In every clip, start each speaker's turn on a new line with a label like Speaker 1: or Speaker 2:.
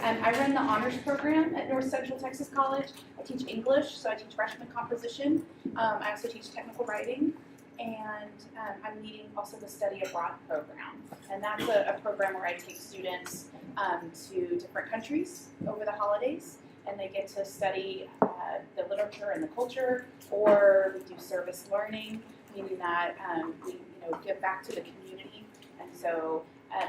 Speaker 1: I run the honors program at North Central Texas College. I teach English, so I teach freshman composition. I also teach technical writing, and I'm leading also the study abroad program. And that's a program where I take students to different countries over the holidays, and they get to study the literature and the culture, or we do service learning, meaning that we give back to the community. And so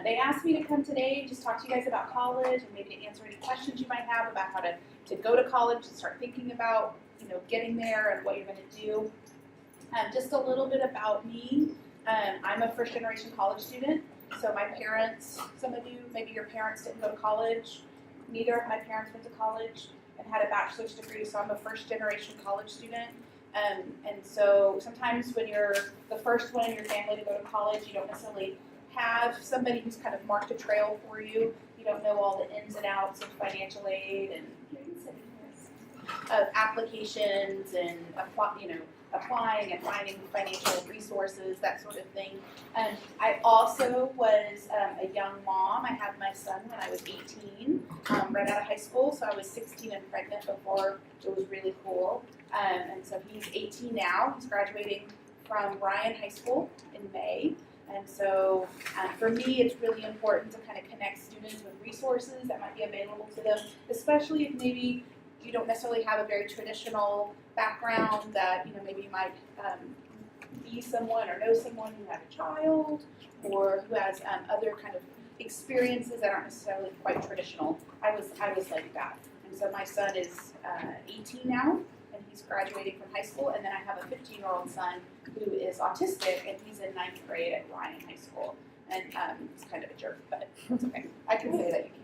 Speaker 1: they asked me to come today and just talk to you guys about college and maybe to answer any questions you might have about how to go to college and start thinking about getting there and what you're going to do. Just a little bit about me. I'm a first generation college student. So my parents, some of you, maybe your parents didn't go to college. Neither of my parents went to college and had a bachelor's degree, so I'm a first generation college student. And so sometimes when you're the first one in your family to go to college, you don't necessarily have somebody who's kind of marked a trail for you. You don't know all the ins and outs of financial aid and of applications and applying and finding financial resources, that sort of thing. I also was a young mom. I had my son when I was 18, right out of high school, so I was 16 and pregnant before it was really cool. And so he's 18 now. He's graduating from Bryan High School in May. And so for me, it's really important to kind of connect students with resources that might be available to them, especially if maybe you don't necessarily have a very traditional background, that maybe you might be someone or know someone who had a child or who has other kind of experiences that aren't necessarily quite traditional. I was like that. And so my son is 18 now, and he's graduating from high school, and then I have a 15-year-old son who is autistic, and he's in 9th grade at Bryan High School. And he's kind of a jerk, but it's okay. I can say that you can.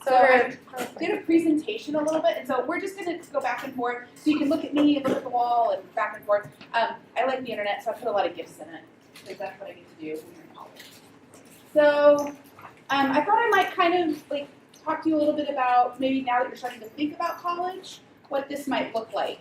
Speaker 1: So I did a presentation a little bit, and so we're just going to go back and forth. So you can look at me and look at the wall and back and forth. I like the internet, so I put a lot of GIFs in it, because that's what I need to do when you're in college. So I thought I might kind of talk to you a little bit about, maybe now that you're starting to think about college, what this might look like.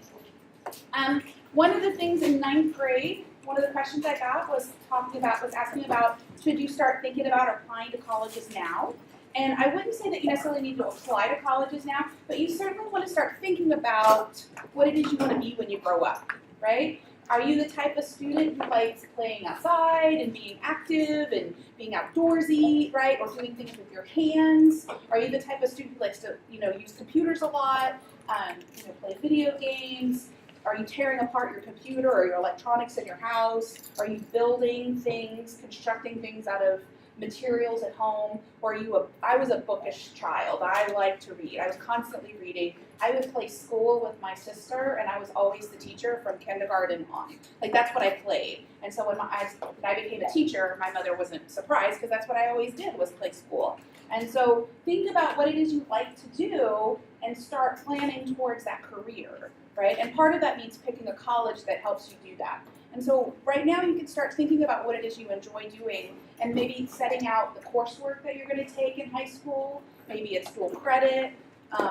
Speaker 1: One of the things in 9th grade, one of the questions I got was asking about, should you start thinking about applying to colleges now? And I wouldn't say that you necessarily need to apply to colleges now, but you certainly want to start thinking about what it is you want to be when you grow up, right? Are you the type of student who likes playing outside and being active and being outdoorsy, right? Or doing things with your hands? Are you the type of student who likes to, use computers a lot, play video games? Are you tearing apart your computer or your electronics in your house? Are you building things, constructing things out of materials at home? Or I was a bookish child. I liked to read. I was constantly reading. I would play school with my sister, and I was always the teacher from kindergarten on. That's what I played. And so when I became a teacher, my mother wasn't surprised, because that's what I always did, was play school. And so think about what it is you like to do and start planning towards that career, right? And part of that means picking a college that helps you do that. And so right now you can start thinking about what it is you enjoy doing, and maybe setting out the coursework that you're going to take in high school. Maybe it's dual credit,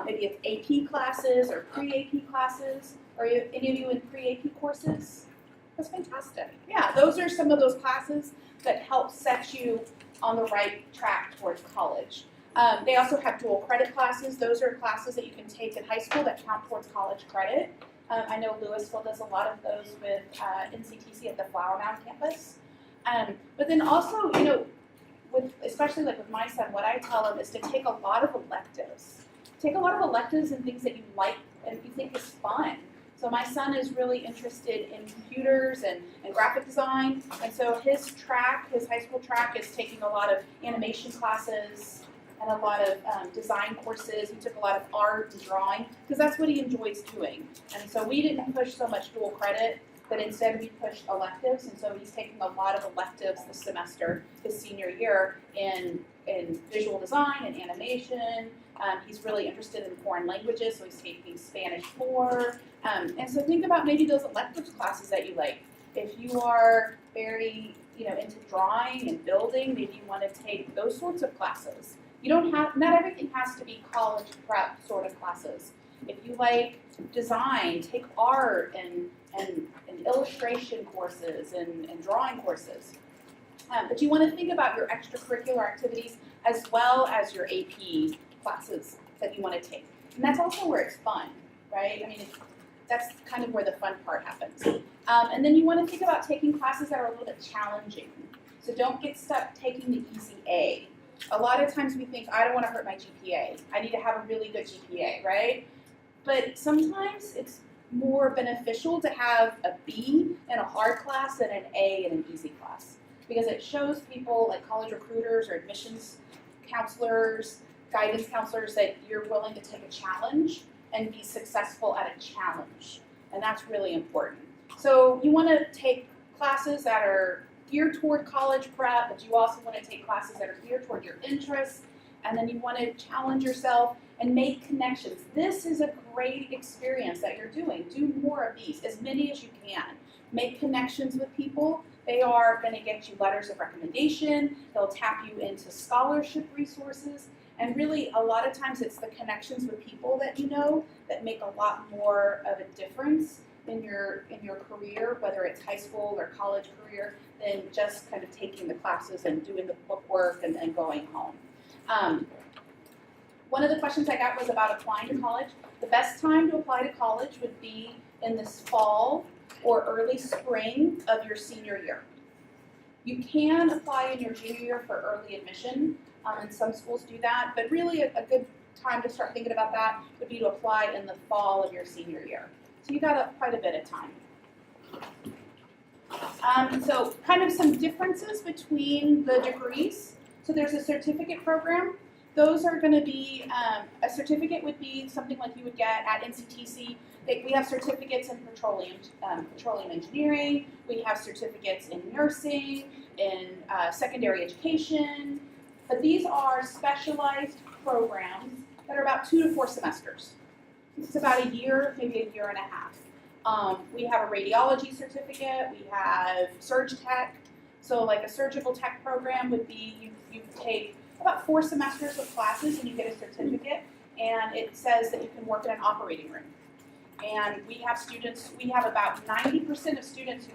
Speaker 1: maybe it's AP classes or pre-AP classes. Are any of you in pre-AP courses? That's fantastic. Yeah, those are some of those classes that help set you on the right track towards college. They also have dual credit classes. Those are classes that you can take in high school that count towards college credit. I know Louisville does a lot of those with NCTC at the Flower Mound campus. But then also, especially with my son, what I tell him is to take a lot of electives. Take a lot of electives and things that you like and you think is fun. So my son is really interested in computers and graphic design, and so his high school track is taking a lot of animation classes and a lot of design courses. He took a lot of art and drawing, because that's what he enjoys doing. And so we didn't push so much dual credit, but instead we pushed electives, and so he's taking a lot of electives this semester, his senior year, in visual design and animation. He's really interested in foreign languages, so he's taking Spanish 4. And so think about maybe those electives classes that you like. If you are very into drawing and building, maybe you want to take those sorts of classes. Not everything has to be college prep sort of classes. If you like design, take art and illustration courses and drawing courses. But you want to think about your extracurricular activities as well as your AP classes that you want to take. And that's also where it's fun, right? I mean, that's kind of where the fun part happens. And then you want to think about taking classes that are a little bit challenging. So don't get stuck taking the easy A. A lot of times we think, I don't want to hurt my GPA. I need to have a really good GPA, right? But sometimes it's more beneficial to have a B in a hard class than an A in an easy class. Because it shows people, like college recruiters or admissions counselors, guidance counselors, that you're willing to take a challenge and be successful at a challenge. And that's really important. So you want to take classes that are geared toward college prep, but you also want to take classes that are geared toward your interests, and then you want to challenge yourself and make connections. This is a great experience that you're doing. Do more of these, as many as you can. Make connections with people. They are going to get you letters of recommendation. They'll tap you into scholarship resources. And really, a lot of times it's the connections with people that you know that make a lot more of a difference in your career, whether it's high school or college career, than just kind of taking the classes and doing the bookwork and going home. One of the questions I got was about applying to college. The best time to apply to college would be in this fall or early spring of your senior year. You can apply in your junior year for early admission, and some schools do that, but really a good time to start thinking about that would be to apply in the fall of your senior year. So you got quite a bit of time. So kind of some differences between the degrees. So there's a certificate program. Those are going to be, a certificate would be something like you would get at NCTC. We have certificates in petroleum engineering. We have certificates in nursing, in secondary education. But these are specialized programs that are about 2 to 4 semesters. It's about a year, maybe a year and a half. We have a radiology certificate. We have surg tech. So like a surgical tech program would be you take about 4 semesters of classes and you get a certificate, and it says that you can work in an operating room. And we have about 90% of students who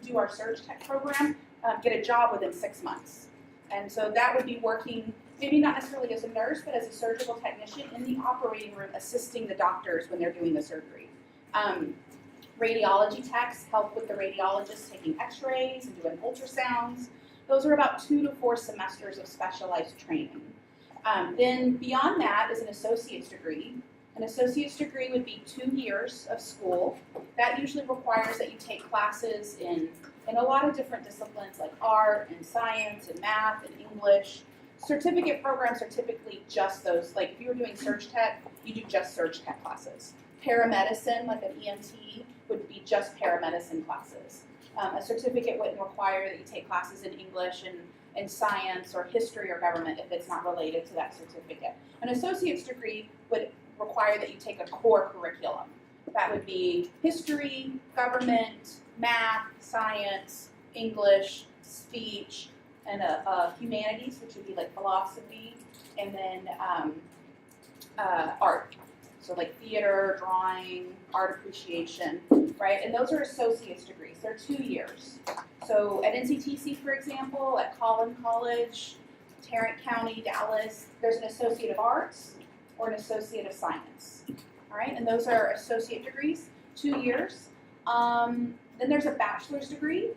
Speaker 1: do our surg tech program get a job within 6 months. And so that would be working, maybe not necessarily as a nurse, but as a surgical technician in the operating room, assisting the doctors when they're doing the surgery. Radiology techs help with the radiologists taking x-rays and doing ultrasounds. Those are about 2 to 4 semesters of specialized training. Then beyond that is an associate's degree. An associate's degree would be 2 years of school. That usually requires that you take classes in a lot of different disciplines like art and science and math and English. Certificate programs are typically just those. Like if you were doing surg tech, you do just surg tech classes. Paramedicine, like an EMT, would be just paramedicine classes. A certificate wouldn't require that you take classes in English and science or history or government if it's not related to that certificate. An associate's degree would require that you take a core curriculum. That would be history, government, math, science, English, speech, and humanities, which would be like philosophy, and then art. So like theater, drawing, art appreciation, right? And those are associate's degrees. They're 2 years. So at NCTC, for example, at Collin College, Tarrant County, Dallas, there's an associate of arts or an associate of science. All right, and those are associate degrees, 2 years. Then there's a bachelor's degree.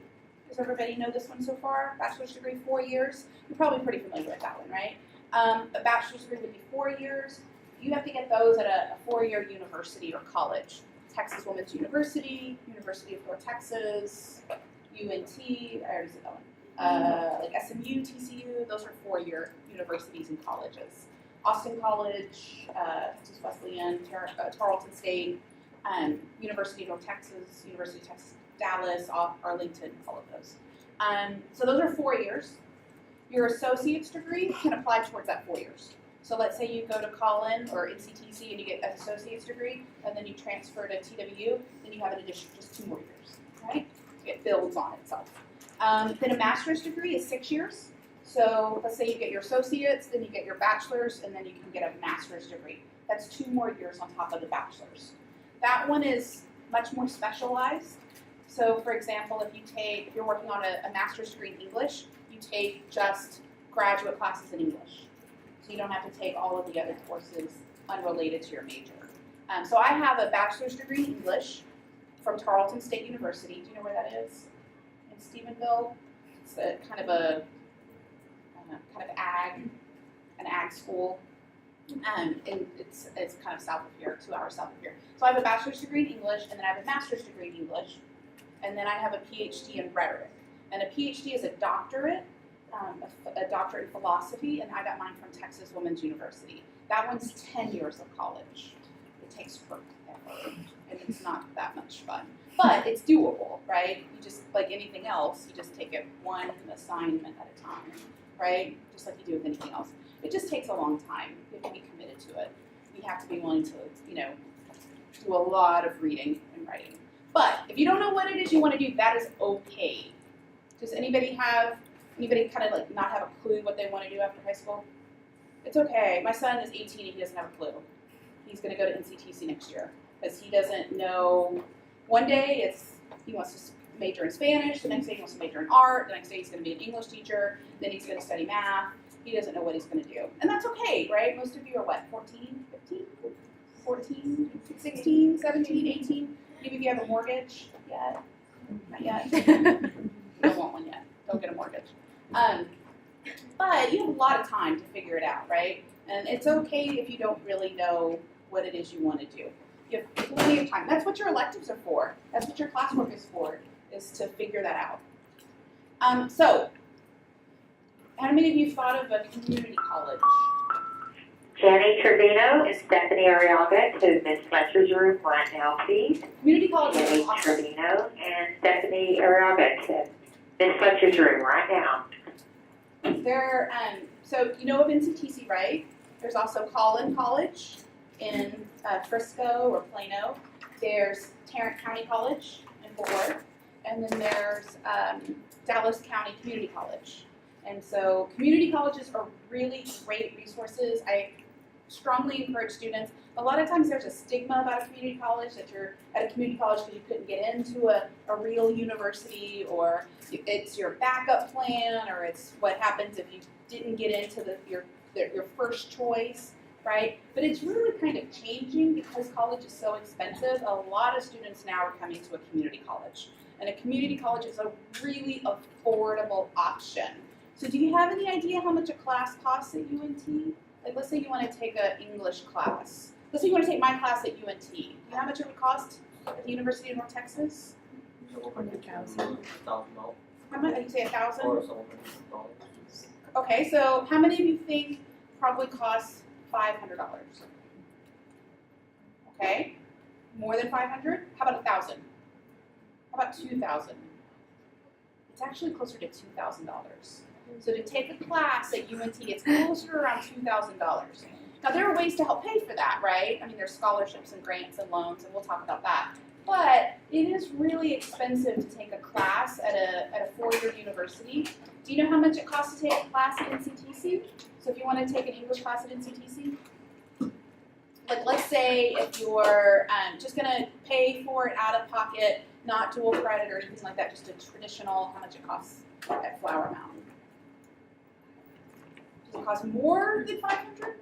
Speaker 1: Does everybody know this one so far? Bachelor's degree, 4 years. You're probably pretty familiar with that one, right? A bachelor's degree would be 4 years. You have to get those at a 4-year university or college. Texas Women's University, University of North Texas, UNT, I already said that one. Like SMU, TCU, those are 4-year universities and colleges. Austin College, Texas Wesleyan, Tarleton State, University of North Texas, University of Texas, Dallas, Arlington, all of those. So those are 4 years. Your associate's degree can apply towards that 4 years. So let's say you go to Collin or NCTC and you get an associate's degree, and then you transfer to TWU, then you have an additional just 2 more years, right? It builds on itself. Then a master's degree is 6 years. So let's say you get your associates, then you get your bachelor's, and then you can get a master's degree. That's 2 more years on top of the bachelor's. That one is much more specialized. So for example, if you're working on a master's degree in English, you take just graduate classes in English. so you don't have to take all of the other courses unrelated to your major. So I have a bachelor's degree in English from Tarleton State University. Do you know where that is? In Stephenville. It's a kind of an ag school. And it's kind of south of here, 2 hours south of here. So I have a bachelor's degree in English, and then I have a master's degree in English, and then I have a PhD in rhetoric. And a PhD is a doctorate in philosophy, and I got mine from Texas Women's University. That one's 10 years of college. It takes forever, and it's not that much fun. But it's doable, right? You just, like anything else, you just take it one assignment at a time, right? Just like you do with anything else. It just takes a long time. You have to be committed to it. You have to be willing to, do a lot of reading and writing. But if you don't know what it is you want to do, that is okay. Does anybody kind of like not have a clue what they want to do after high school? It's okay. My son is 18 and he doesn't have a clue. He's going to go to NCTC next year because he doesn't know. One day he wants to major in Spanish, the next day he wants to major in art, the next day he's going to be an English teacher, then he's going to study math. He doesn't know what he's going to do. And that's okay, right? Most of you are what, 14, 15, 14, 16, 17, 18? Maybe if you have a mortgage yet? Not yet. You don't want one yet. Don't get a mortgage. But you have a lot of time to figure it out, right? And it's okay if you don't really know what it is you want to do. You have plenty of time. That's what your electives are for. That's what your classwork is for, is to figure that out. So, how many of you thought of a community college?
Speaker 2: Jenny Trevino and Stephanie Arriaga to Ms. Fletcher's room right now, please.
Speaker 1: Community college is
Speaker 2: Jenny
Speaker 1: awesome.
Speaker 2: Trevino and Stephanie Arriaga to Ms. Fletcher's room right now.
Speaker 1: They're, so you know of NCTC, right? There's also Collin College in Frisco or Plano. There's Tarrant County College in Fort Worth. And then there's Dallas County Community College. And so community colleges are really great resources. I strongly encourage students. A lot of times there's a stigma about a community college, that you're at a community college because you couldn't get into a real university, or it's your backup plan, or it's what happens if you didn't get into your first choice, right? But it's really kind of changing because college is so expensive. A lot of students now are coming to a community college. And a community college is a really affordable option. So do you have any idea how much a class costs at UNT? Like, let's say you want to take an English class. Let's say you want to take my class at UNT. Do you know how much it would cost at the University of North Texas?
Speaker 3: $100,000.
Speaker 1: How much? You say $1,000?
Speaker 3: Or $100.
Speaker 1: Okay, so how many of you think probably costs $500? Okay, more than 500? How about 1,000? How about 2,000? It's actually closer to $2,000. So to take a class at UNT, it's closer to around $2,000. Now there are ways to help pay for that, right? I mean, there's scholarships and grants and loans, and we'll talk about that. But it is really expensive to take a class at a four-year university. Do you know how much it costs to take a class at NCTC? So if you want to take an English class at NCTC, like let's say if you're just going to pay for it out of pocket, not dual credit or anything like that, just a traditional, how much it costs at Flower Mountain? Does it cost more than $500? It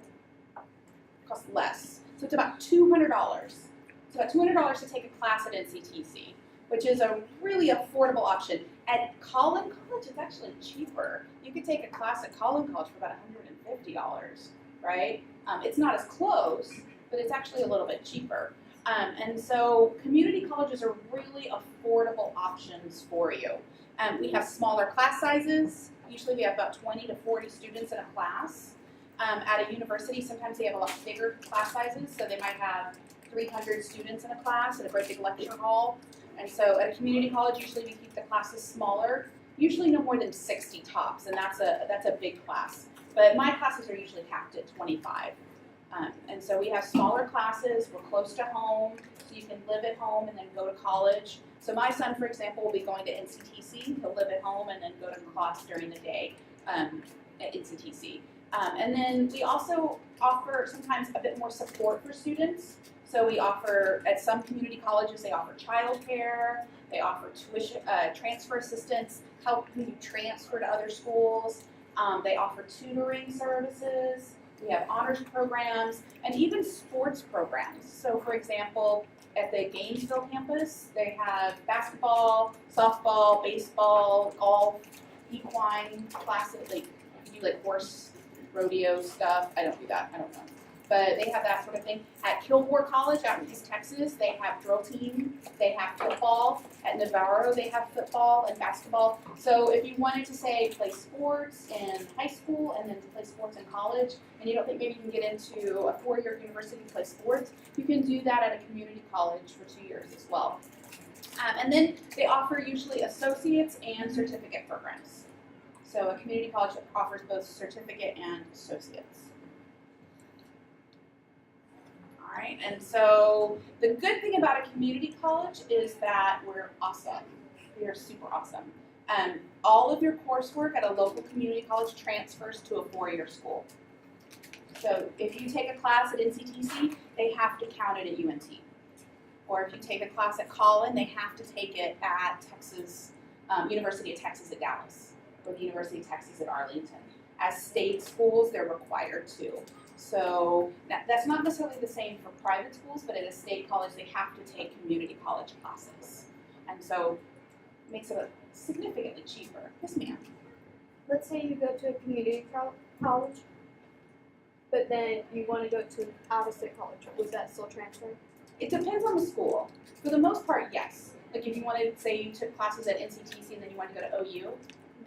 Speaker 1: costs less. So it's about $200. It's about $200 to take a class at NCTC, which is a really affordable option. At Collin College, it's actually cheaper. You could take a class at Collin College for about $150, right? It's not as close, but it's actually a little bit cheaper. And so community colleges are really affordable options for you. We have smaller class sizes. Usually we have about 20 to 40 students in a class. At a university, sometimes they have a lot bigger class sizes, so they might have 300 students in a class in a great big lecture hall. And so at a community college, usually we keep the classes smaller, usually no more than 60 tops, and that's a big class. But my classes are usually capped at 25. And so we have smaller classes, we're close to home, so you can live at home and then go to college. So my son, for example, will be going to NCTC. He'll live at home and then go to class during the day at NCTC. And then we also offer sometimes a bit more support for students. So we offer, at some community colleges, they offer childcare, they offer tuition, transfer assistance, helping you transfer to other schools. They offer tutoring services. We have honors programs and even sports programs. So for example, at the Gainesville campus, they have basketball, softball, baseball, golf, equine classes, like you do like horse rodeo stuff. I don't do that, I don't know. But they have that sort of thing. At Killough College out in East Texas, they have drill team, they have football. At Navarro, they have football and basketball. So if you wanted to say play sports in high school and then to play sports in college, and you don't think maybe you can get into a four-year university to play sports, you can do that at a community college for 2 years as well. And then they offer usually associates and certificate programs. So a community college offers both certificate and associates. All right, and so the good thing about a community college is that we're awesome. We are super awesome. All of your coursework at a local community college transfers to a four-year school. So if you take a class at NCTC, they have to count it at UNT. Or if you take a class at Collin, they have to take it at Texas, University of Texas at Dallas, or the University of Texas at Arlington. As state schools, they're required to. So that's not necessarily the same for private schools, but at a state college, they have to take community college classes. And so it makes it significantly cheaper. Yes, ma'am?
Speaker 3: Let's say you go to a community college, but then you want to go to an out-of-state college. Would that still transfer?
Speaker 1: It depends on the school. For the most part, yes. Like if you wanted, say you took classes at NCTC and then you wanted to go to OU,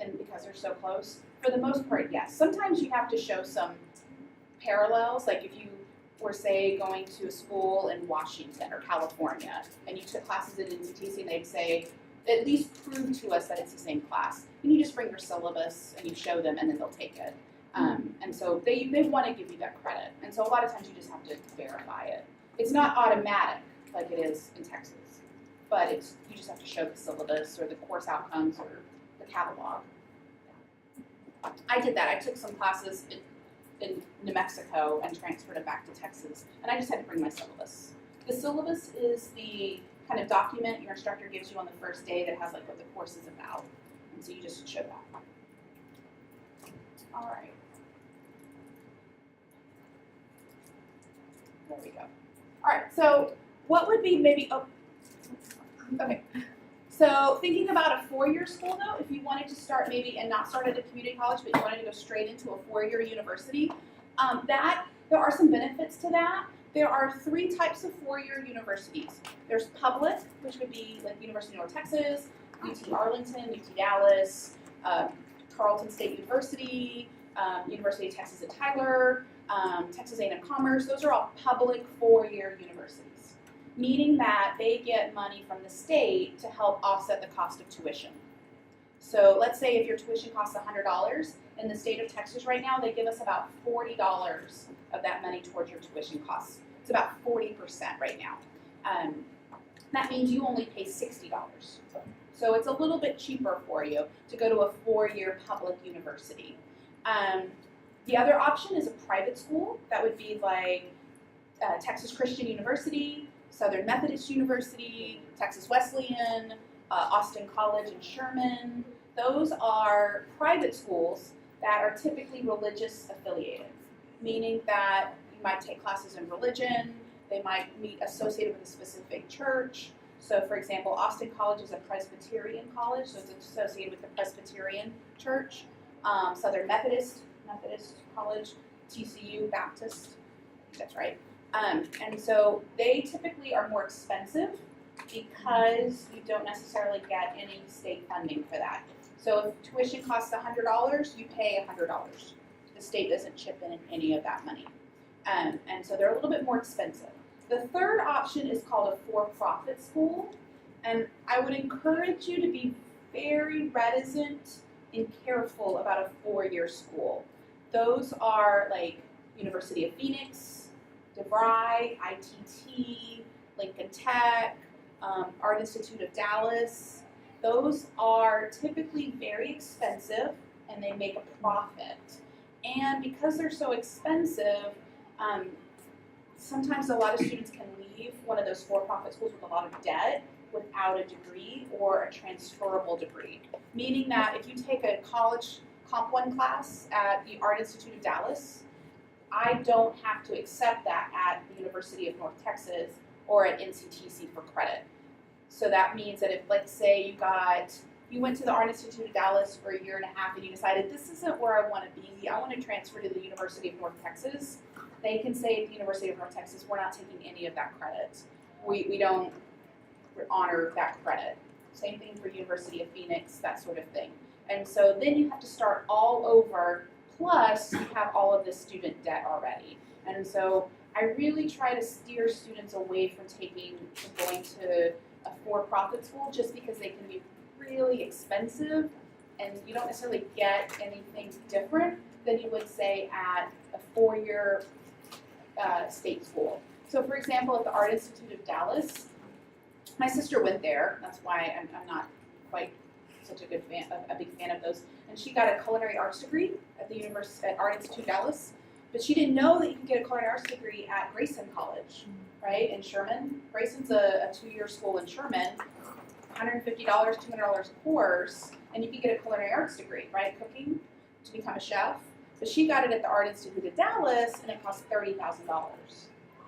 Speaker 1: and because they're so close, for the most part, yes. Sometimes you have to show some parallels, like if you were, say, going to a school in Washington or California, and you took classes at NCTC, and they'd say, at least prove to us that it's the same class. And you just bring your syllabus, and you show them, and then they'll take it. And so they want to give you that credit. And so a lot of times you just have to verify it. It's not automatic like it is in Texas, but you just have to show the syllabus or the course outcomes or the catalog. I did that. I took some classes in New Mexico and transferred it back to Texas, and I just had to bring my syllabus. The syllabus is the kind of document your instructor gives you on the first day that has like what the course is about, and so you just show that. All right. There we go. All right, so what would be maybe, okay. So thinking about a four-year school though, if you wanted to start maybe and not start at a community college, but you wanted to go straight into a four-year university, there are some benefits to that. There are three types of four-year universities. There's public, which would be like University of North Texas, UT Arlington, UT Dallas, Tarleton State University, University of Texas at Tyler, Texas A&M Commerce. Those are all public four-year universities, meaning that they get money from the state to help offset the cost of tuition. So let's say if your tuition costs $100, in the state of Texas right now, they give us about $40 of that money towards your tuition costs. It's about 40% right now. That means you only pay $60. So it's a little bit cheaper for you to go to a four-year public university. The other option is a private school. That would be like Texas Christian University, Southern Methodist University, Texas Wesleyan, Austin College in Sherman. Those are private schools that are typically religious affiliated, meaning that you might take classes in religion, they might be associated with a specific church. So for example, Austin College is a Presbyterian college, so it's associated with the Presbyterian church. Southern Methodist College, TCU Baptist, that's right. And so they typically are more expensive because you don't necessarily get any state funding for that. So if tuition costs $100, you pay $100. The state doesn't chip in any of that money. And so they're a little bit more expensive. The third option is called a for-profit school. And I would encourage you to be very reticent and careful about a four-year school. Those are like University of Phoenix, DeVry, ITT, Lincoln Tech, Art Institute of Dallas. Those are typically very expensive and they make a profit. And because they're so expensive, sometimes a lot of students can leave one of those for-profit schools with a lot of debt without a degree or a transferable degree. Meaning that if you take a college Comp 1 class at the Art Institute of Dallas, I don't have to accept that at the University of North Texas or at NCTC for credit. So that means that if, let's say, you went to the Art Institute of Dallas for a year and a half and you decided this isn't where I want to be, I want to transfer to the University of North Texas, they can say at the University of North Texas, we're not taking any of that credit. We don't honor that credit. Same thing for University of Phoenix, that sort of thing. And so then you have to start all over, plus you have all of this student debt already. And so I really try to steer students away from going to a for-profit school just because they can be really expensive and you don't necessarily get anything different than you would say at a four-year state school. So for example, at the Art Institute of Dallas, my sister went there. That's why I'm not quite such a big fan of those. And she got a culinary arts degree at Art Institute Dallas, but she didn't know that you could get a culinary arts degree at Grayson College, right, in Sherman. Grayson's a two-year school in Sherman, $150, $200 a course, and you could get a culinary arts degree, right, cooking, to become a chef. But she got it at the Art Institute of Dallas, and it cost $30,000,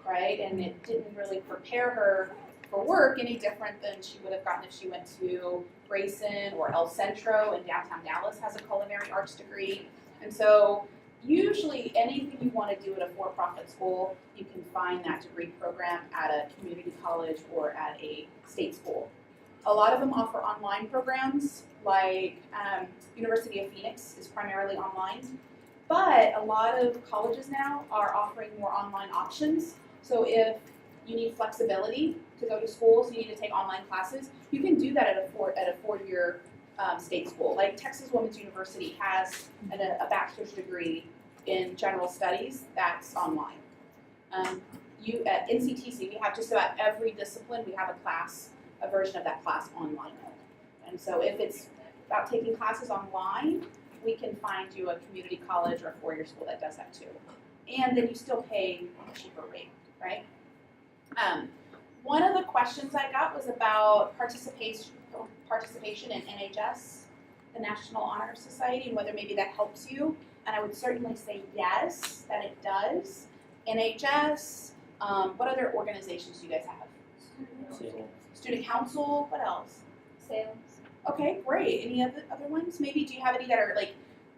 Speaker 1: right, and it didn't really prepare her for work any different than she would have gotten if she went to Grayson or El Centro in downtown Dallas has a culinary arts degree. And so usually anything you want to do at a for-profit school, you can find that degree program at a community college or at a state school. A lot of them offer online programs, like University of Phoenix is primarily online, but a lot of colleges now are offering more online options. So if you need flexibility to go to school, so you need to take online classes, you can do that at a four-year state school. Like Texas Women's University has a bachelor's degree in general studies that's online. At NCTC, we have just about every discipline, we have a version of that class online. And so if it's about taking classes online, we can find you a community college or a four-year school that does that too. And then you still pay a cheaper rate, right? One of the questions I got was about participation in NHS, the National Honor Society, and whether maybe that helps you. And I would certainly say yes, that it does. NHS, what other organizations do you guys have? Student Council, what else?
Speaker 3: Sales.
Speaker 1: Okay, great. Any other ones? Maybe do you have any that are like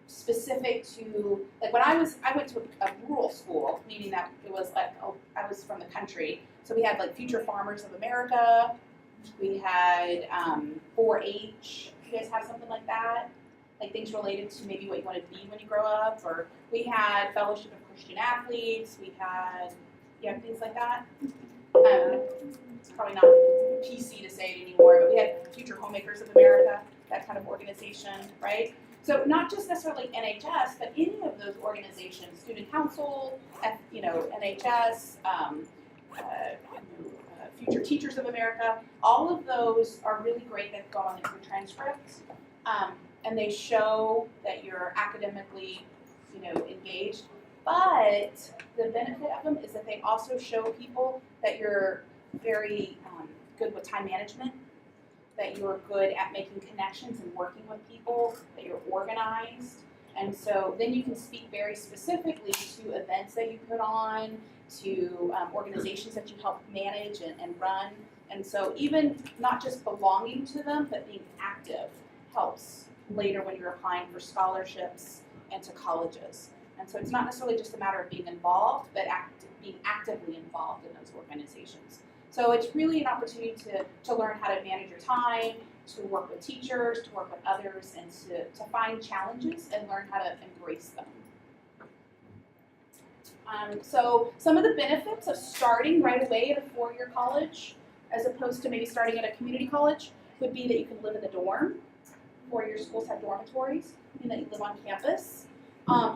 Speaker 1: specific to, like when I went to a rural school, meaning that it was like, I was from the country. So we had like Future Farmers of America. We had 4-H. You guys have something like that? Like things related to maybe what you want to be when you grow up? Or we had Fellowship of Christian Athletes. We had, things like that. It's probably not PC to say it anymore, but we had Future Homemakers of America, that kind of organization, right? So not just necessarily NHS, but any of those organizations, Student Council, NHS, Future Teachers of America, all of those are really great that go on your transcript, and they show that you're academically, engaged. But the benefit of them is that they also show people that you're very good with time management, that you're good at making connections and working with people, that you're organized. And so then you can speak very specifically to events that you put on, to organizations that you help manage and run. And so even not just belonging to them, but being active helps later when you're applying for scholarships and to colleges. And so it's not necessarily just a matter of being involved, but being actively involved in those organizations. So it's really an opportunity to learn how to manage your time, to work with teachers, to work with others, and to find challenges and learn how to embrace them. So some of the benefits of starting right away at a four-year college, as opposed to maybe starting at a community college, would be that you can live in the dorm. Four-year schools have dormitories, and that you live on campus.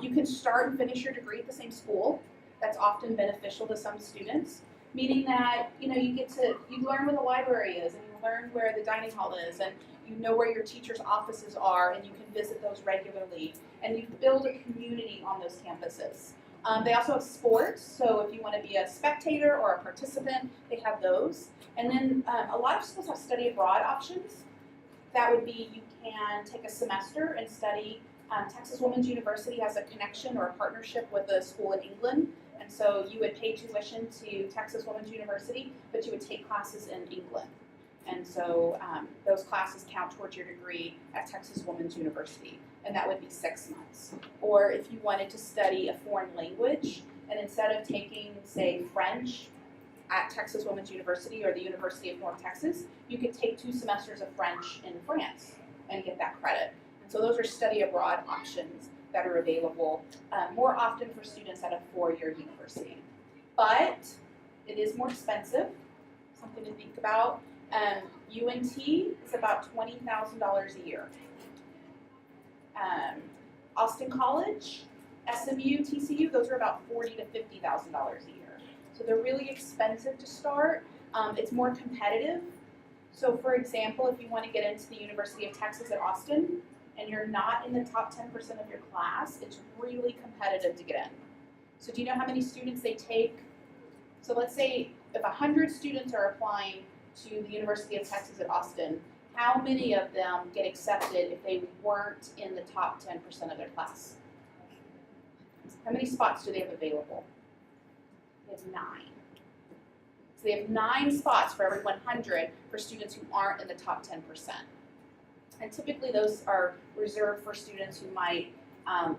Speaker 1: You can start and finish your degree at the same school. That's often beneficial to some students, meaning that you learn where the library is, and you learn where the dining hall is, and you know where your teachers' offices are, and you can visit those regularly, and you build a community on those campuses. They also have sports, so if you want to be a spectator or a participant, they have those. And then a lot of schools have study abroad options. That would be you can take a semester and study Texas Women's University has a connection or a partnership with a school in England, and so you would pay tuition to Texas Women's University, but you would take classes in England. And so those classes count towards your degree at Texas Women's University, and that would be 6 months. Or if you wanted to study a foreign language, and instead of taking, say, French at Texas Women's University or the University of North Texas, you could take 2 semesters of French in France and get that credit. And so those are study abroad options that are available more often for students at a 4-year university. But it is more expensive, something to think about. UNT is about $20,000 a year. Austin College, SMU, TCU, those are about $40,000 to $50,000 a year. So they're really expensive to start. It's more competitive. So for example, if you want to get into the University of Texas at Austin and you're not in the top 10% of your class, it's really competitive to get in. So do you know how many students they take? So let's say if 100 students are applying to the University of Texas at Austin, how many of them get accepted if they weren't in the top 10% of their class? How many spots do they have available? They have 9. So they have 9 spots for every 100 for students who aren't in the top 10%. And typically those are reserved for students who might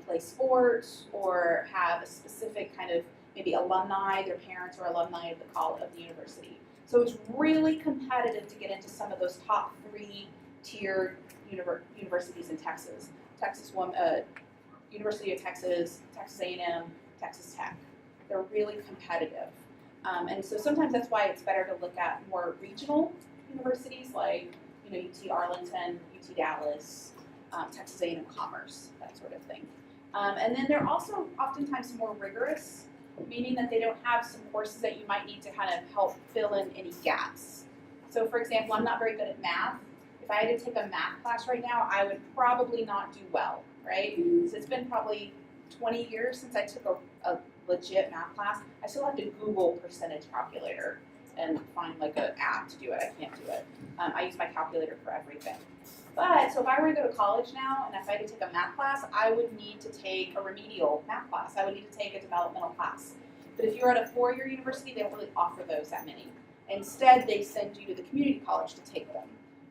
Speaker 1: play sports or have a specific kind of maybe alumni, their parents are alumni of the college, of the university. So it's really competitive to get into some of those top 3-tiered universities in Texas. University of Texas, Texas A&M, Texas Tech. They're really competitive. And so sometimes that's why it's better to look at more regional universities like UT Arlington, UT Dallas, Texas A&M Commerce, that sort of thing. And then they're also oftentimes more rigorous, meaning that they don't have some courses that you might need to kind of help fill in any gaps. So for example, I'm not very good at math. If I had to take a math class right now, I would probably not do well, right? So it's been probably 20 years since I took a legit math class. I still have to Google percentage calculator and find like an app to do it. I can't do it. I use my calculator for everything. But, so if I were to go to college now, and if I had to take a math class, I would need to take a remedial math class. I would need to take a developmental class. But if you're at a 4-year university, they don't really offer those that many. Instead, they send you to the community college to take them.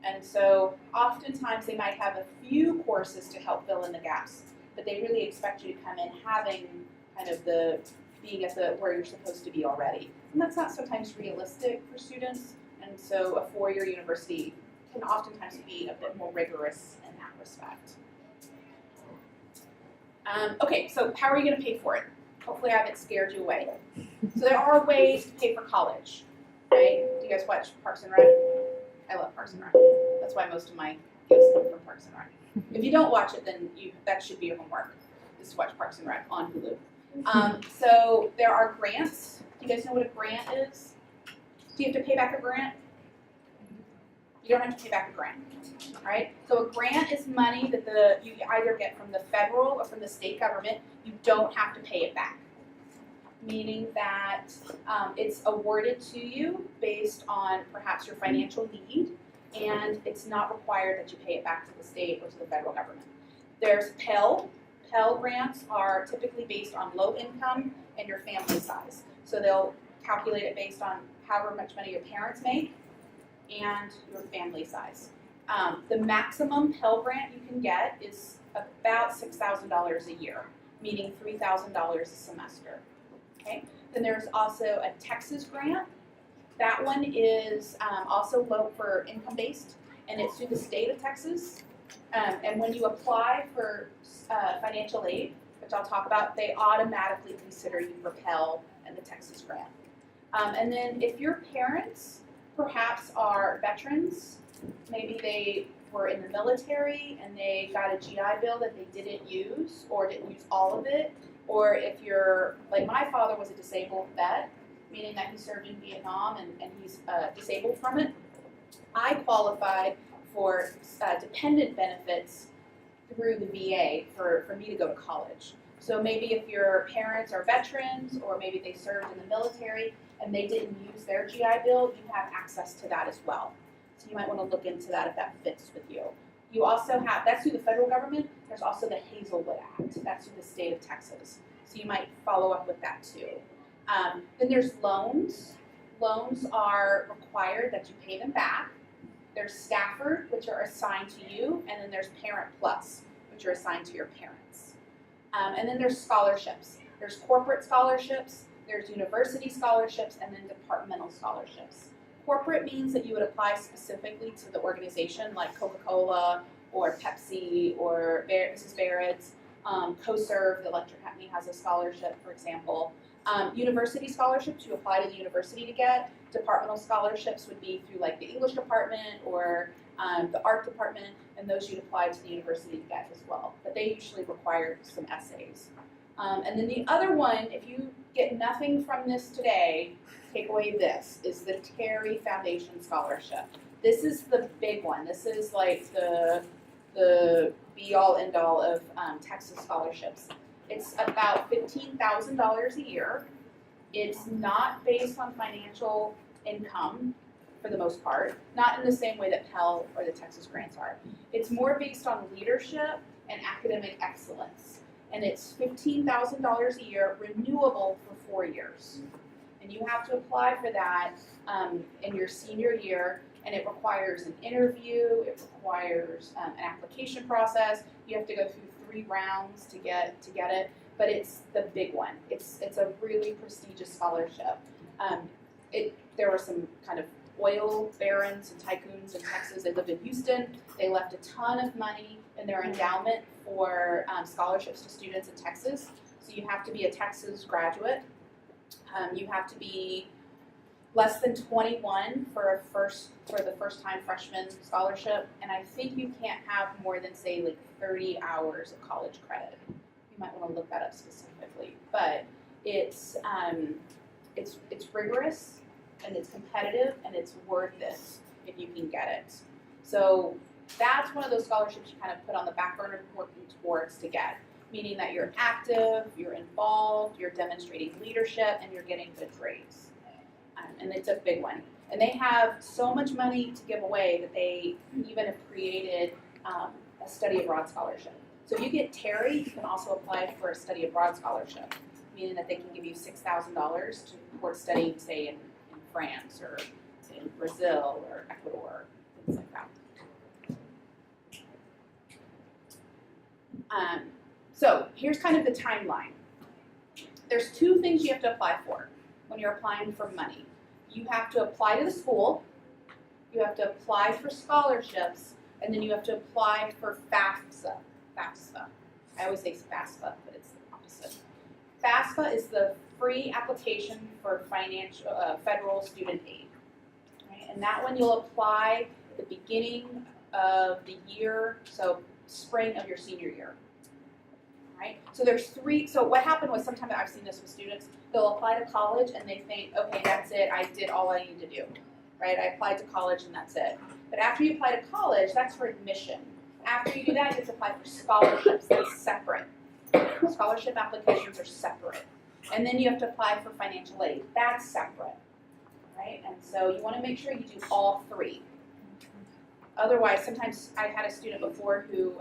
Speaker 1: And so, oftentimes they might have a few courses to help fill in the gaps, but they really expect you to come in having kind of being at where you're supposed to be already. And that's not sometimes realistic for students, and so a 4-year university can oftentimes be a bit more rigorous in that respect. Okay, so how are you going to pay for it? Hopefully I haven't scared you away. So there are ways to pay for college, right? Do you guys watch Parks and Rec? I love Parks and Rec. That's why most of my gifts come from Parks and Rec. If you don't watch it, then that should be your homework, is to watch Parks and Rec on Hulu. So there are grants. Do you guys know what a grant is? Do you have to pay back a grant? You don't have to pay back a grant, all right? So a grant is money that you either get from the federal or from the state government. You don't have to pay it back, meaning that it's awarded to you based on perhaps your financial need, and it's not required that you pay it back to the state or to the federal government. There's Pell. Pell grants are typically based on low income and your family size. So they'll calculate it based on however much money your parents make and your family size. The maximum Pell Grant you can get is about $6,000 a year, meaning $3,000 a semester. Okay. Then there's also a Texas grant. That one is also low for income-based, and it's through the state of Texas. And when you apply for financial aid, which I'll talk about, they automatically consider you for Pell and the Texas grant. And then if your parents perhaps are veterans, maybe they were in the military and they got a GI Bill that they didn't use or didn't use all of it, or if you're, like my father was a disabled vet, meaning that he served in Vietnam and he's disabled from it, I qualified for dependent benefits through the VA for me to go to college. So maybe if your parents are veterans or maybe they served in the military and they didn't use their GI Bill, you have access to that as well. So you might want to look into that if that fits with you. You also have, that's through the federal government, there's also the Hazelwood Act, that's through the state of Texas. So you might follow up with that too. Then there's loans. Loans are required that you pay them back. There's Stafford, which are assigned to you, and then there's Parent Plus, which are assigned to your parents. And then there's scholarships. There's corporate scholarships, there's university scholarships, and then departmental scholarships. Corporate means that you would apply specifically to the organization, like Coca-Cola or Pepsi or Mrs. Barrett's. CoServe, the electric company, has a scholarship, for example. University scholarships you apply to the university to get. Departmental scholarships would be through like the English department or the art department, and those you'd apply to the university to get as well. But they usually require some essays. And then the other one, if you get nothing from this today, take away this, is the Terry Foundation Scholarship. This is the big one. This is like the be-all, end-all of Texas scholarships. It's about $15,000 a year. It's not based on financial income for the most part, not in the same way that Pell or the Texas grants are. It's more based on leadership and academic excellence. And it's $15,000 a year, renewable for 4 years. And you have to apply for that in your senior year, and it requires an interview, it requires an application process. You have to go through 3 rounds to get it, but it's the big one. It's a really prestigious scholarship. There were some kind of oil barons and tycoons in Texas. They lived in Houston. They left a ton of money in their endowment for scholarships to students in Texas. So you have to be a Texas graduate. You have to be less than 21 for the first time freshman scholarship, and I think you can't have more than, say, like 30 hours of college credit. You might want to look that up specifically, but it's rigorous and it's competitive and it's worth it if you can get it. So that's one of those scholarships you kind of put on the back burner working towards to get, meaning that you're active, you're involved, you're demonstrating leadership, and you're getting good grades. And it's a big one. And they have so much money to give away that they even have created a study abroad scholarship. So if you get Terry, you can also apply for a study abroad scholarship, meaning that they can give you $6,000 towards studying, say, in France or in Brazil or Ecuador, things like that. So here's kind of the timeline. There's 2 things you have to apply for when you're applying for money. You have to apply to the school, you have to apply for scholarships, and then you have to apply for FAFSA. FAFSA. I always say FAFSA, but it's the opposite. FAFSA is the free application for federal student aid. Right? And that one you'll apply at the beginning of the year, so spring of your senior year. Right? So there's 3, so what happened was sometimes I've seen this with students, they'll apply to college and they think, okay, that's it, I did all I need to do, right? I applied to college and that's it. But after you apply to college, that's for admission. After you do that, you have to apply for scholarships, that's separate. Scholarship applications are separate. And then you have to apply for financial aid, that's separate, right? And so you want to make sure you do all 3. Otherwise, sometimes I had a student before who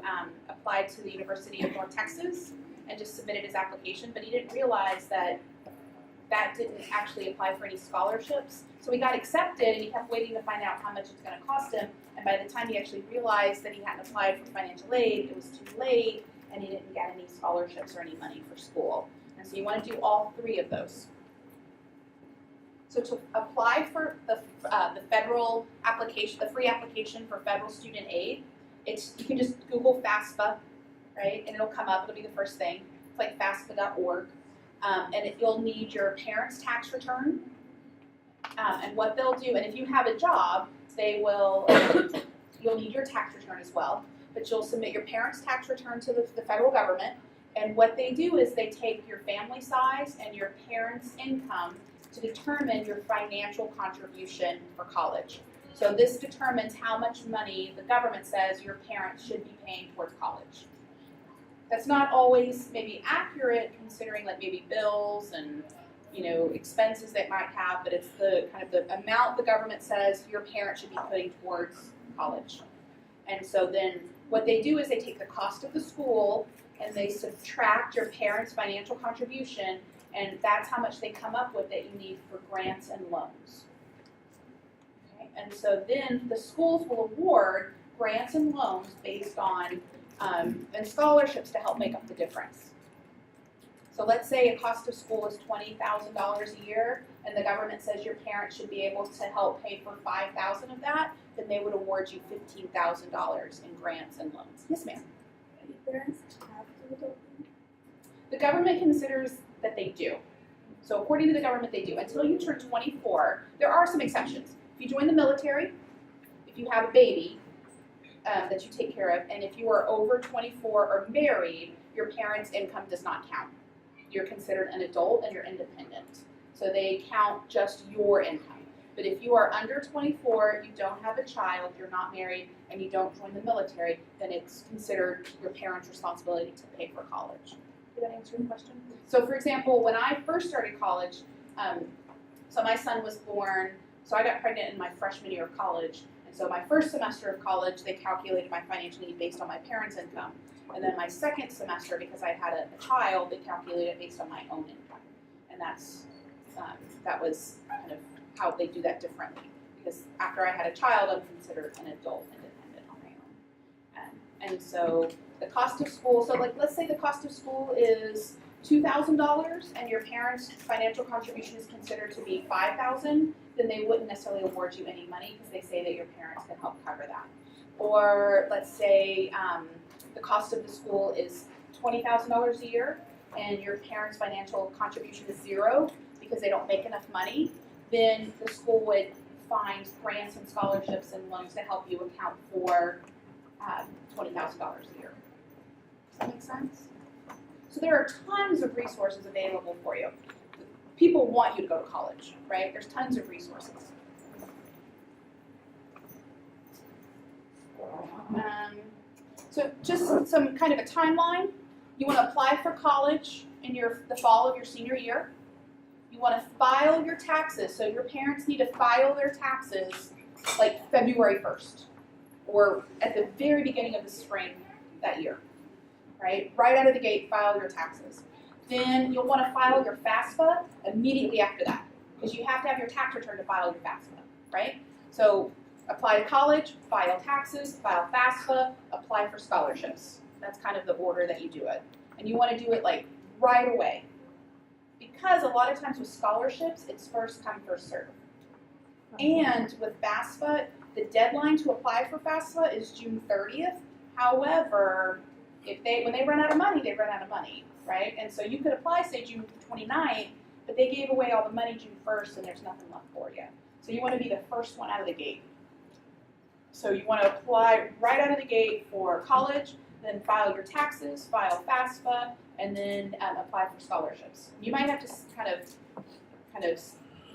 Speaker 1: applied to the University of North Texas and just submitted his application, but he didn't realize that didn't actually apply for any scholarships. So he got accepted and he kept waiting to find out how much it's going to cost him, and by the time he actually realized that he hadn't applied for financial aid, it was too late and he didn't get any scholarships or any money for school. And so you want to do all 3 of those. So to apply for the federal application, the free application for federal student aid, you can just Google FAFSA, right, and it'll come up. It'll be the first thing. It's like FAFSA.org, and you'll need your parents' tax return. And what they'll do, and if you have a job, you'll need your tax return as well. But you'll submit your parents' tax return to the federal government, and what they do is they take your family size and your parents' income to determine your financial contribution for college. So this determines how much money the government says your parents should be paying towards college. That's not always maybe accurate, considering like maybe bills and expenses they might have, but it's the kind of the amount the government says your parents should be putting towards college. And so then What they do is they take the cost of the school and they subtract your parents' financial contribution, and that's how much they come up with that you need for grants and loans. Okay? And so then the schools will award grants and loans based on and scholarships to help make up the difference. So let's say a cost of school is $20,000 a year, and the government says your parents should be able to help pay for $5,000 of that, then they would award you $15,000 in grants and loans. Yes, ma'am.
Speaker 3: Parents have to adult.
Speaker 1: The government considers that they do. So according to the government, they do. Until you turn 24, there are some exceptions. If you join the military, if you have a baby that you take care of, and if you are over 24 or married, your parents' income does not count. You're considered an adult and you're independent. So they count just your income. But if you are under 24, you don't have a child, you're not married, and you don't join the military, then it's considered your parents' responsibility to pay for college. Did that answer your question? So for example, when I first started college, so my son was born, so I got pregnant in my freshman year of college, and so my first semester of college, they calculated my financial need based on my parents' income. And then my second semester, because I had a child, they calculated it based on my own income. And that was kind of how they do that differently. Because after I had a child, I'm considered an adult independent on my own. And so the cost of school, so like let's say the cost of school is $2,000 and your parents' financial contribution is considered to be $5,000, then they wouldn't necessarily award you any money because they say that your parents can help cover that. Or let's say the cost of the school is $20,000 a year and your parents' financial contribution is $0 because they don't make enough money, then the school would find grants and scholarships and loans to help you account for $20,000 a year. Does that make sense? So there are tons of resources available for you. People want you to go to college, right? There's tons of resources. So just some kind of a timeline. You want to apply for college in the fall of your senior year. You want to file your taxes. So your parents need to file their taxes like February 1st or at the very beginning of the spring that year, right? Right out of the gate, file your taxes. Then you'll want to file your FAFSA immediately after that because you have to have your tax return to file your FAFSA, right? So apply to college, file taxes, file FAFSA, apply for scholarships. That's kind of the order that you do it. And you want to do it like right away. Because a lot of times with scholarships, it's first come, first serve. And with FAFSA, the deadline to apply for FAFSA is June 30th. However, when they run out of money, they run out of money, right? And so you could apply, say, June 29th, but they gave away all the money June 1st and there's nothing left for you. So you want to be the first one out of the gate. So you want to apply right out of the gate for college, then file your taxes, file FAFSA, and then apply for scholarships. You might have to kind of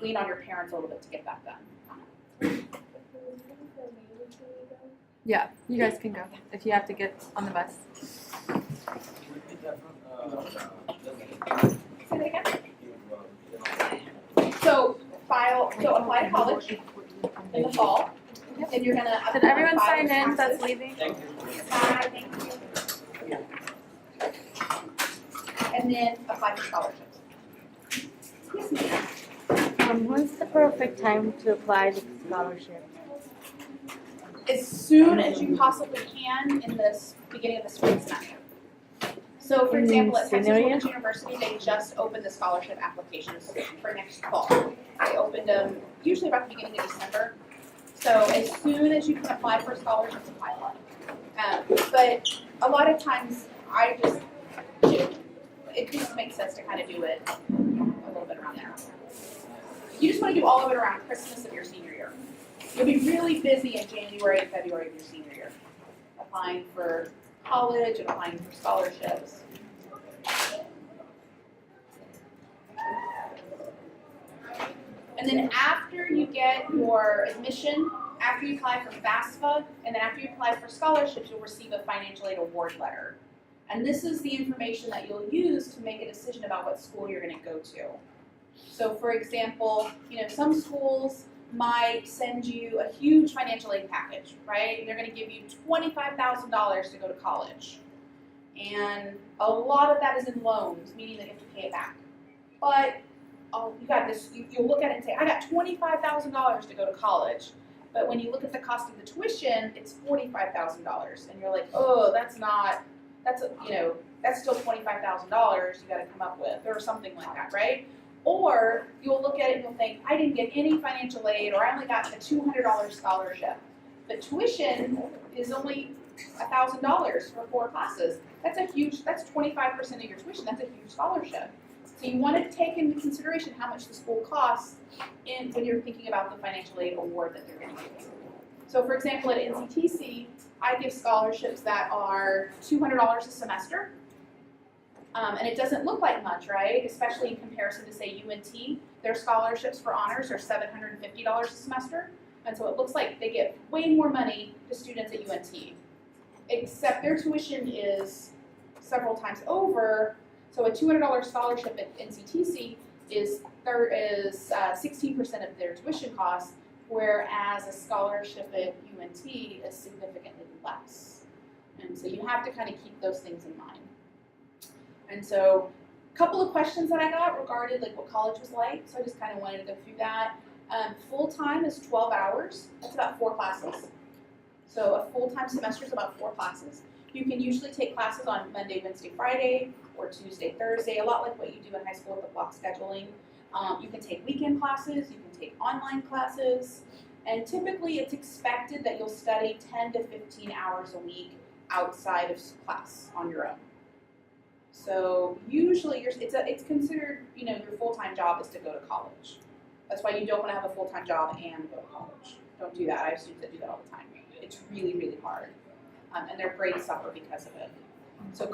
Speaker 1: lean on your parents a little bit to get that done.
Speaker 4: Yeah, you guys can go if you have to get on the bus.
Speaker 1: Say that again. So apply to college in the fall. And you're gonna.
Speaker 4: Did everyone sign in that's leaving?
Speaker 1: Thank you. Bye, thank you. And then apply for scholarships. Yes, ma'am.
Speaker 5: When's the perfect time to apply the scholarship?
Speaker 1: As soon as you possibly can in this beginning of the spring semester. So for example, at Texas
Speaker 5: Scenario?
Speaker 1: Women's University, they just opened the scholarship applications for next fall. They opened them usually about the beginning of December. So as soon as you can apply for scholarships, apply it. But a lot of times, it just makes sense to kind of do it a little bit around there. You just want to do all of it around Christmas of your senior year. You'll be really busy in January and February of your senior year, applying for college and applying for scholarships. And then after you get your admission, after you apply for FAFSA, and then after you apply for scholarships, you'll receive a financial aid award letter. And this is the information that you'll use to make a decision about what school you're going to go to. So for example, some schools might send you a huge financial aid package, right? They're going to give you $25,000 to go to college. And a lot of that is in loans, meaning that you have to pay it back. But you got this, you'll look at it and say, I got $25,000 to go to college. But when you look at the cost of the tuition, it's $45,000. And you're like, oh, that's still $25,000 you got to come up with, or something like that, right? Or you'll look at it and you'll think, I didn't get any financial aid, or I only got a $200 scholarship. But tuition is only $1,000 for 4 classes. That's 25% of your tuition. That's a huge scholarship. So you want to take into consideration how much the school costs when you're thinking about the financial aid award that they're going to give you. So for example, at NCTC, I give scholarships that are $200 a semester. And it doesn't look like much, right? Especially in comparison to, say, UNT. Their scholarships for honors are $750 a semester. And so it looks like they give way more money to students at UNT. Except their tuition is several times over. So a $200 scholarship at NCTC is 16% of their tuition costs, whereas a scholarship at UNT is significantly less. And so you have to kind of keep those things in mind. And so a couple of questions that I got regarded like what college was like, so I just kind of wanted to go through that. Full-time is 12 hours. That's about 4 classes. So a full-time semester is about 4 classes. You can usually take classes on Monday, Wednesday, Friday, or Tuesday, Thursday, a lot like what you do in high school with the block scheduling. You can take weekend classes, you can take online classes, and typically it's expected that you'll study 10 to 15 hours a week outside of class on your own. So usually it's considered, your full-time job is to go to college. That's why you don't want to have a full-time job and go to college. Don't do that. I have students that do that all the time. It's really, really hard. And their grades suffer because of it. So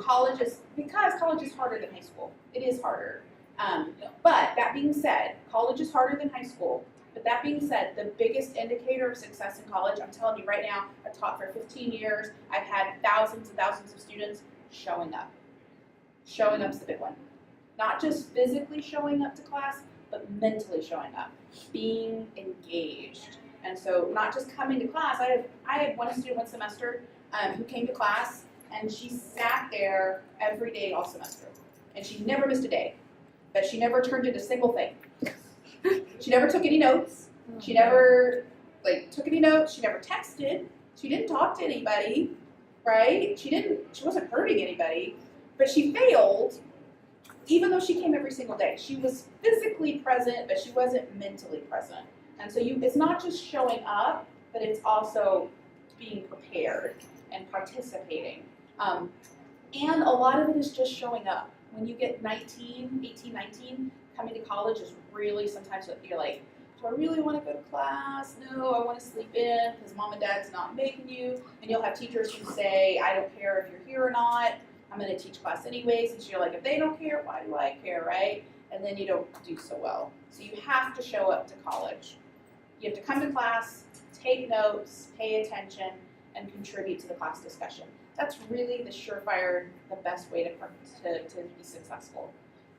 Speaker 1: because college is harder than high school. It is harder. But that being said, college is harder than high school. But that being said, the biggest indicator of success in college, I'm telling you right now, I've taught for 15 years. I've had thousands and thousands of students showing up. Showing up's the big one. Not just physically showing up to class, but mentally showing up. Being engaged. And so not just coming to class. I had one student one semester who came to class, and she sat there every day all semester. And she never missed a day. But she never turned in a single thing. She never took any notes. She never took any notes. She never texted. She didn't talk to anybody, right? She wasn't hurting anybody. But she failed, even though she came every single day. She was physically present, but she wasn't mentally present. And so it's not just showing up, but it's also being prepared and participating. And a lot of it is just showing up. When you get 18, 19, coming to college is really sometimes what you're like, do I really want to go to class? No, I want to sleep in because mom and dad's not making you. And you'll have teachers who say, I don't care if you're here or not. I'm going to teach class anyways. And so you're like, if they don't care, why do I care, right? And then you don't do so well. So you have to show up to college. You have to come to class, take notes, pay attention, and contribute to the class discussion. That's really the surefire, the best way to be successful.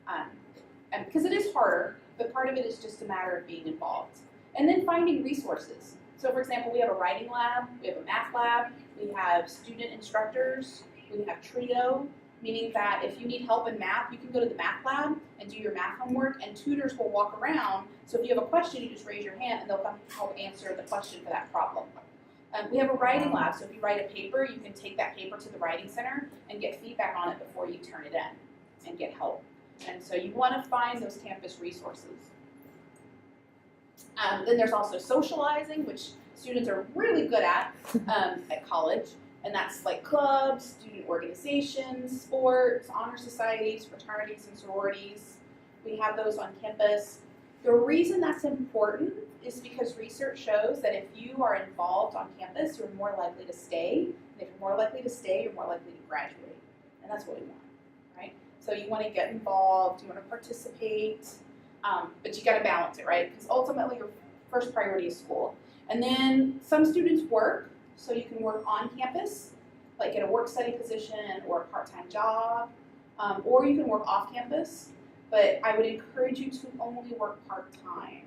Speaker 1: And because it is harder, but part of it is just a matter of being involved. And then finding resources. So for example, we have a writing lab, we have a math lab, we have student instructors, we have Trio, meaning that if you need help in math, you can go to the math lab and do your math homework, and tutors will walk around. So if you have a question, you just raise your hand and they'll come help answer the question for that problem. We have a writing lab, so if you write a paper, you can take that paper to the writing center and get feedback on it before you turn it in and get help. And so you want to find those campus resources. Then there's also socializing, which students are really good at college. And that's like clubs, student organizations, sports, honor societies, fraternities, and sororities. We have those on campus. The reason that's important is because research shows that if you are involved on campus, you're more likely to stay. And if you're more likely to stay, you're more likely to graduate. And that's what we want, right? So you want to get involved, you want to participate, but you got to balance it, right? Because ultimately your first priority is school. And then some students work, so you can work on campus, like in a work study position or a part-time job, or you can work off campus. But I would encourage you to only work part-time.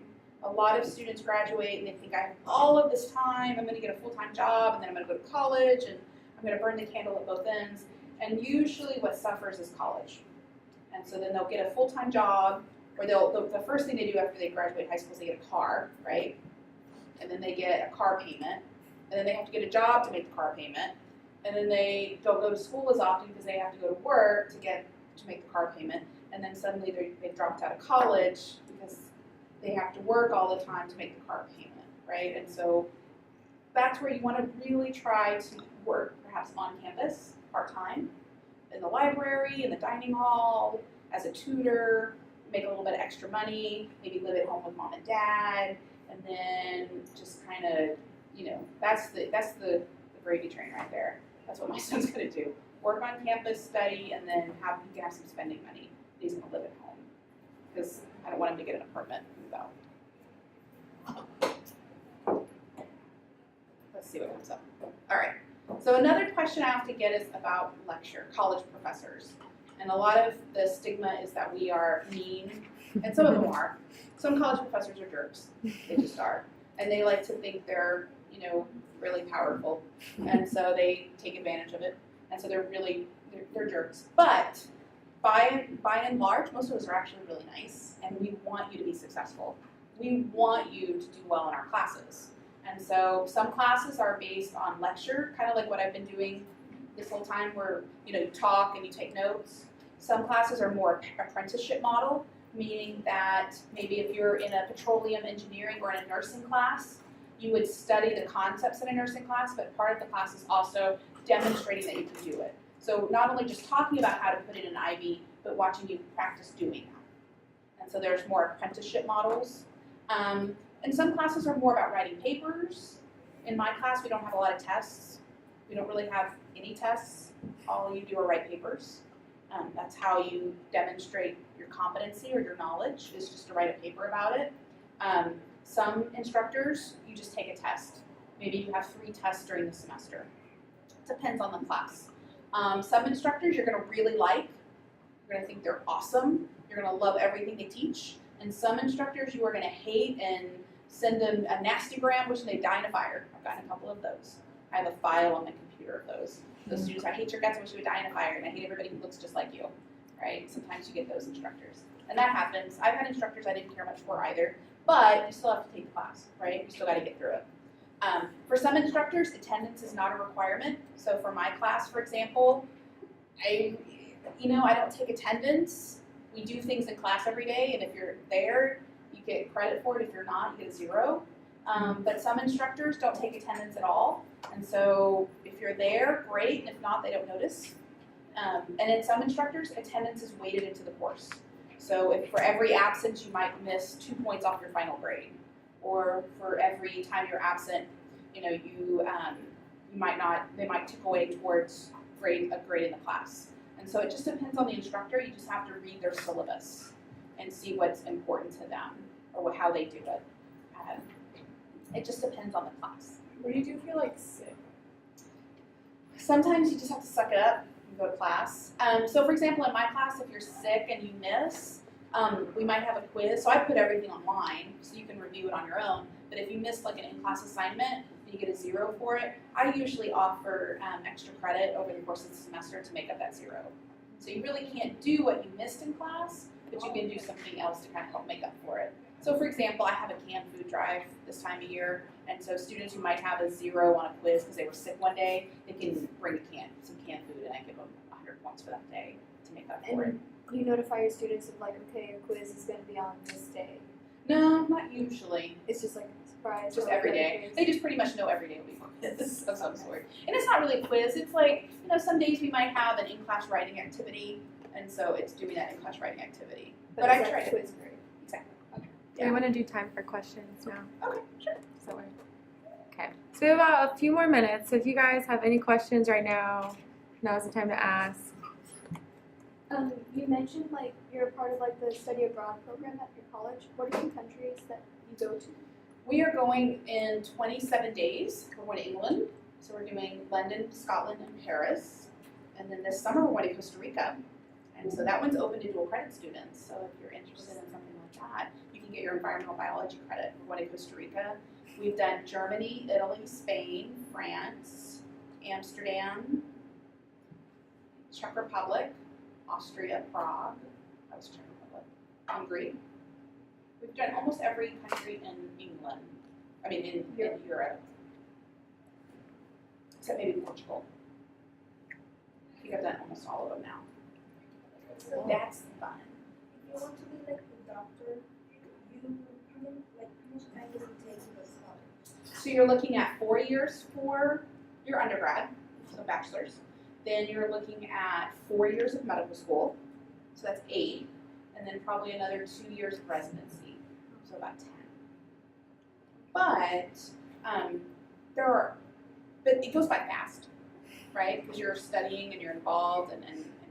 Speaker 1: A lot of students graduate and they think I have all of this time, I'm going to get a full-time job, and then I'm going to go to college, and I'm going to burn the candle at both ends. And usually what suffers is college. And so then they'll get a full-time job, or the first thing they do after they graduate high school is they get a car, right? And then they get a car payment, and then they have to get a job to make the car payment, and then they don't go to school as often because they have to go to work to make the car payment, and then suddenly they've dropped out of college because they have to work all the time to make the car payment, right? And so that's where you want to really try to work perhaps on campus, part-time, in the library, in the dining hall, as a tutor, make a little bit of extra money, maybe live at home with mom and dad, and then just kind of, that's the gravy train right there. That's what my son's going to do. Work on campus, study, and then he can have some spending money. He's going to live at home because I don't want him to get an apartment and move out. Let's see what comes up. All right. So another question I have to get is about college professors. And a lot of the stigma is that we are mean, and some of them are. Some college professors are jerks. They just are. And they like to think they're, really powerful. And so they take advantage of it. And so they're jerks. But by and large, most of us are actually really nice, and we want you to be successful. We want you to do well in our classes. And so some classes are based on lecture, kind of like what I've been doing this whole time where, you talk and you take notes. Some classes are more apprenticeship model, meaning that maybe if you're in a petroleum engineering or in a nursing class, you would study the concepts in a nursing class, but part of the class is also demonstrating that you can do it. So not only just talking about how to put it in an IV, but watching you practice doing that. And so there's more apprenticeship models. And some classes are more about writing papers. In my class, we don't have a lot of tests. We don't really have any tests. All you do are write papers. That's how you demonstrate your competency or your knowledge, is just to write a paper about it. Some instructors, you just take a test. Maybe you have 3 tests during the semester. Depends on the class. Some instructors you're going to really like. You're going to think they're awesome. You're going to love everything they teach. And some instructors you are going to hate and send them a nastygram wishing they'd die in a fire. I've gotten a couple of those. I have a file on my computer of those. Those students, I hate your guts, I wish you would die in a fire, and I hate everybody who looks just like you. Right? Sometimes you get those instructors. And that happens. I've had instructors I didn't care much for either, but you still have to take the class, right? You still got to get through it. For some instructors, attendance is not a requirement. So for my class, for example, I don't take attendance. We do things in class every day, and if you're there, you get credit for it. If you're not, you get a 0. But some instructors don't take attendance at all. And so if you're there, great, and if not, they don't notice. And in some instructors, attendance is weighted into the course. So if for every absence, you might miss 2 points off your final grade. Or for every time you're absent, they might tip away towards a grade in the class. And so it just depends on the instructor. You just have to read their syllabus and see what's important to them or how they do it. It just depends on the class.
Speaker 3: What do you do if you're sick?
Speaker 1: Sometimes you just have to suck it up and go to class. So for example, in my class, if you're sick and you miss, we might have a quiz. So I put everything online so you can review it on your own. But if you miss an in-class assignment, you get a 0 for it. I usually offer extra credit over the course of the semester to make up that 0. So you really can't do what you missed in class, but you can do something else to kind of help make up for it. So for example, I have a canned food drive this time of year, and so students who might have a 0 on a quiz because they were sick one day, they can bring some canned food, and I give them 100 points for that day to make up for it.
Speaker 3: You notify your students of okay, your quiz is going to be on this day.
Speaker 1: No, not usually.
Speaker 3: It's just a surprise.
Speaker 1: Just every day. They just pretty much know every day will be a quiz of some sort. And it's not really a quiz. It's some days we might have an in-class writing activity, and so it's doing that in-class writing activity. But I try to.
Speaker 3: Quiz grade.
Speaker 1: Exactly. Okay.
Speaker 4: We want to do time for questions now.
Speaker 1: Okay, sure.
Speaker 4: Okay. So we have about a few more minutes. So if you guys have any questions right now, now's the time to ask.
Speaker 3: You mentioned you're a part of the study abroad program at your college. What are some countries that you go to?
Speaker 1: We are going in 27 days. We're going to England. So we're doing London, Scotland, and Paris. And then this summer we're going to Costa Rica. And And so that one's open to dual credit students. So if you're interested in something like that, you can get your environmental biology credit for one in Costa Rica. We've done Germany, Italy, Spain, France, Amsterdam, Czech Republic, Austria, Prague. That was Czech Republic. Hungary. We've done almost every country in England. I mean, in Europe. Except maybe Portugal. I think I've done almost all of them now. So that's fun.
Speaker 6: If you want to be like a doctor, how much time does it take to go to college?
Speaker 1: So you're looking at 4 years for your undergrad, so bachelor's. Then you're looking at 4 years of medical school, so that's 8. And then probably another 2 years of residency, so about 10. But but it goes by fast, right? Because you're studying and you're involved and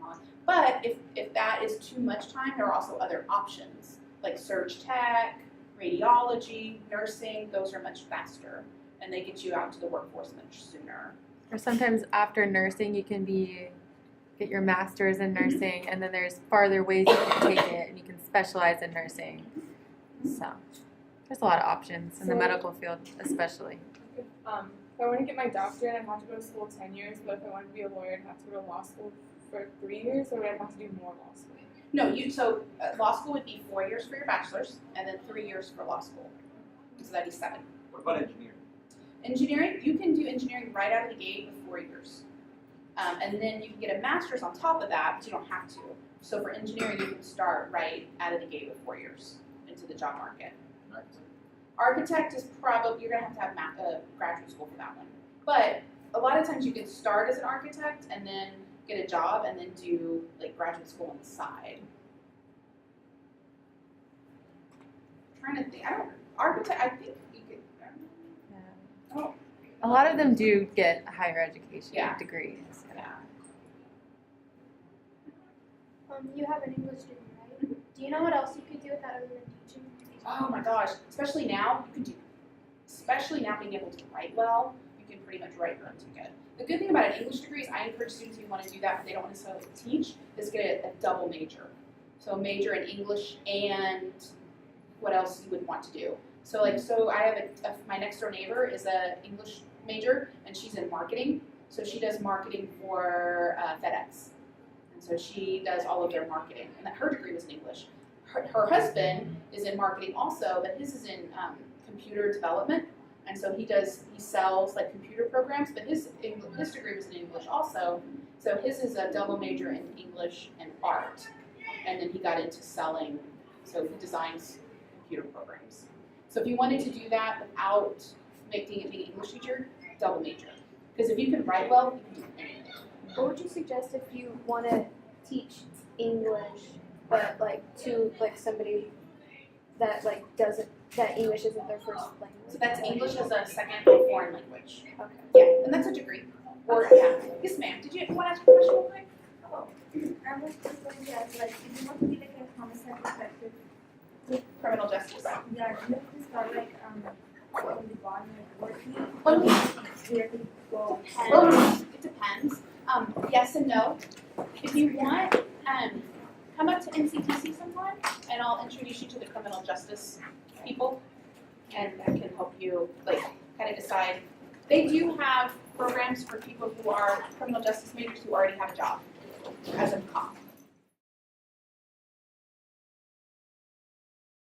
Speaker 1: all. But if that is too much time, there are also other options like surge tech, radiology, nursing. Those are much faster, and they get you out to the workforce much sooner.
Speaker 4: Or sometimes after nursing, you can get your master's in nursing, and then there's farther ways you can take it, and you can specialize in nursing. So there's a lot of options in the medical field, especially.
Speaker 7: If I want to get my doctorate, I'd have to go to school 10 years, but if I wanted to be a lawyer, I'd have to go to law school for 3 years, or would I have to do more law school?
Speaker 1: No, law school would be 4 years for your bachelor's, and then 3 years for law school. So that'd be 7.
Speaker 8: What about engineering?
Speaker 1: Engineering, you can do engineering right out of the gate with 4 years. And then you can get a master's on top of that, but you don't have to. So for engineering, you can start right out of the gate with 4 years into the job market. Architect is probably, you're going to have graduate school for that one. But a lot of times you can start as an architect and then get a job and then do like graduate school on the side. I'm trying to think, architect, I think you could, I don't know.
Speaker 4: A lot of them do get higher education degrees.
Speaker 1: Yeah.
Speaker 3: You have an English degree, right? Do you know what else you could do with that other than teaching?
Speaker 1: Oh my gosh, especially now being able to write well, you can pretty much write your own ticket. The good thing about an English degree is I encourage students who want to do that but they don't want to necessarily teach, is get a double major. So a major in English and what else you would want to do. So I have my next door neighbor is a English major and she's in marketing. So she does marketing for FedEx. And so she does all of their marketing. And her degree was in English. Her husband is in marketing also, but his is in computer development. And so he sells like computer programs, but his degree was in English also. So his is a double major in English and art. And then he got into selling, so he designs computer programs. So if you wanted to do that without being an English teacher, double major. Because if you can write well, you can do anything.
Speaker 3: What would you suggest if you want to teach English, but to somebody that that English isn't their first language?
Speaker 1: So that's English as a second or foreign language.
Speaker 3: Okay.
Speaker 1: Yeah, and that's a degree. Or yeah. Yes, ma'am. Did you want to ask a question real quick?
Speaker 6: Oh, I was just going to ask, if you want to be like a homicide detective,
Speaker 1: Criminal justice.
Speaker 6: yeah, do you have to start from the bottom, working?
Speaker 1: It depends. Yes and no. If you want, come up to NCTC sometime, and I'll introduce you to the criminal justice people, and that can help you kind of decide. They do have programs for people who are criminal justice majors who already have a job as a cop.